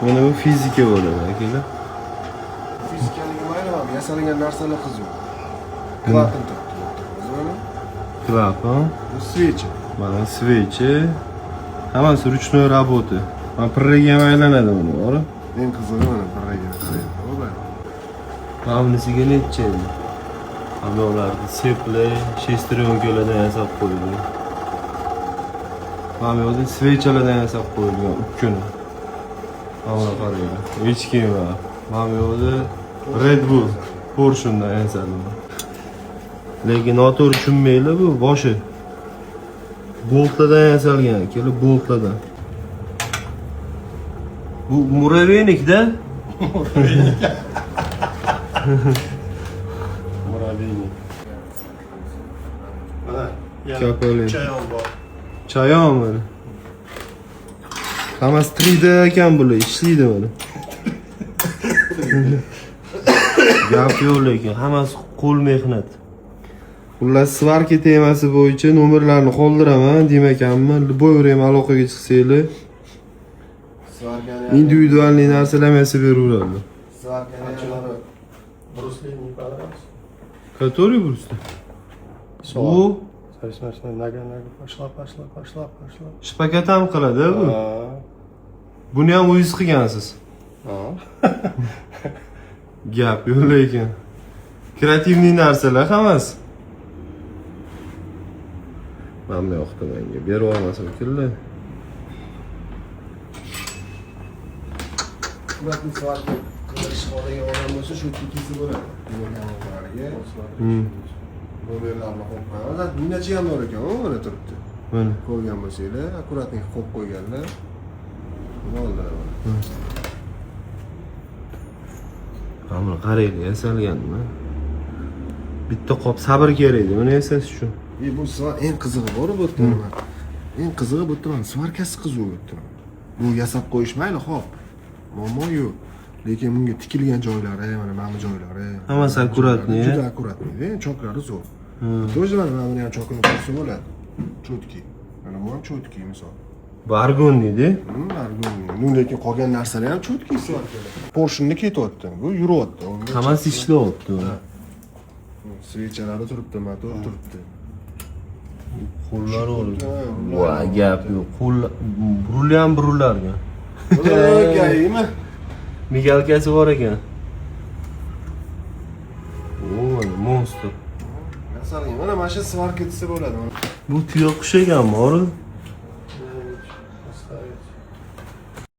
Mana bu fizika bo'ladi akalar. Fizikaligi mayli, ham yasalgan narsalar qiziq. Klapan turibdi. Mana Klapan. bu svechi. Mana svechi. Hammasi ручной работа. Mana pirraga ham aylanadi buni, to'g'ri? Eng qizig'i mana birraga qaraydi. Mana bunisiga necha edi? Mana ularni sepli, shestryonkalardan yasab qo'yilgan. Mana bu yerda svechalardan yasab qo'yilgan ukkuni. Mana qaranglar. Hech kim yo'q. Mana bu yerda Red Bull Porsche'dan yasalgan. Lekin noto'g'ri tushunmanglar, bu boshi boltlardan yasalgan, akalar, boltlardan. Bu muravennikda. Muraviynik. Mana Kapali. chayon bor. Chayon mana. Hammasi 3D ekan bular, ishlaydi mana. Gap yo'q lekin, hammasi qo'l mehnat. Xullas, svarka temasi bo'yicha nomerlarni qoldiraman, demakman, любой ham aloqaga chiqsanglar, Svarkani individualniy narsalar ham yasab beraveradi. Svarkani Брусли не понравился. Который Брусli? Bu Смотри, нога пошла. shpakat ham qiladi bu. Buni ham o'zingiz qilgansiz. Gap yo'q lekin. Kreativniy narsalar hammasi. Mana yoqdi menga. Berib olmasa keldi. Kuratni svarka qilish xohlagan odam bo'lsa shu tikisi bo'ladi. Nomerlarga nomerlarni qo'yib qo'yadi. Bungacha ham bor ekan, mana turibdi. Mana. Ko'rgan bo'lsanglar, akkuratnik qo'yib qo'yganlar. Bo'ldi. Mana qaranglar, yasalganmi? Bitta qop sabr kerak edi, buni yasash uchun. Bu eng qizig'i bor bu yerda nima? Eng qizig'i bu yerda mana svarkasi qiziq bu yerda. Bu yasab qo'yish mayli, xo'p. Muammo yo'q. Lekin bunga tikilgan joylari, mana joylari. Hammasi akkuratniy. Juda akkuratniy, choklari zo'r. To'g'ri, mana buni ham chokini qo'ysa bo'ladi. Chotki. Mana bu ham chotki misol. Bu argoniydi. Argonniy. Lekin qolgan narsalar ham chotki svarkalar. Porsche'ni ketyapti. Bu yuryapti. Hammasi ishlayapti. Svechalari turibdi, motor turibdi. Qo'llar o'rib. Voy, gap yo'q. Qo'l ruli ham rullarga. O'gaymi? Migalkasi bor ekan. O, monster. Masalan, mana shu svarka desa bo'ladi. Bu tuyoq qush ekanmi, o'g'ri?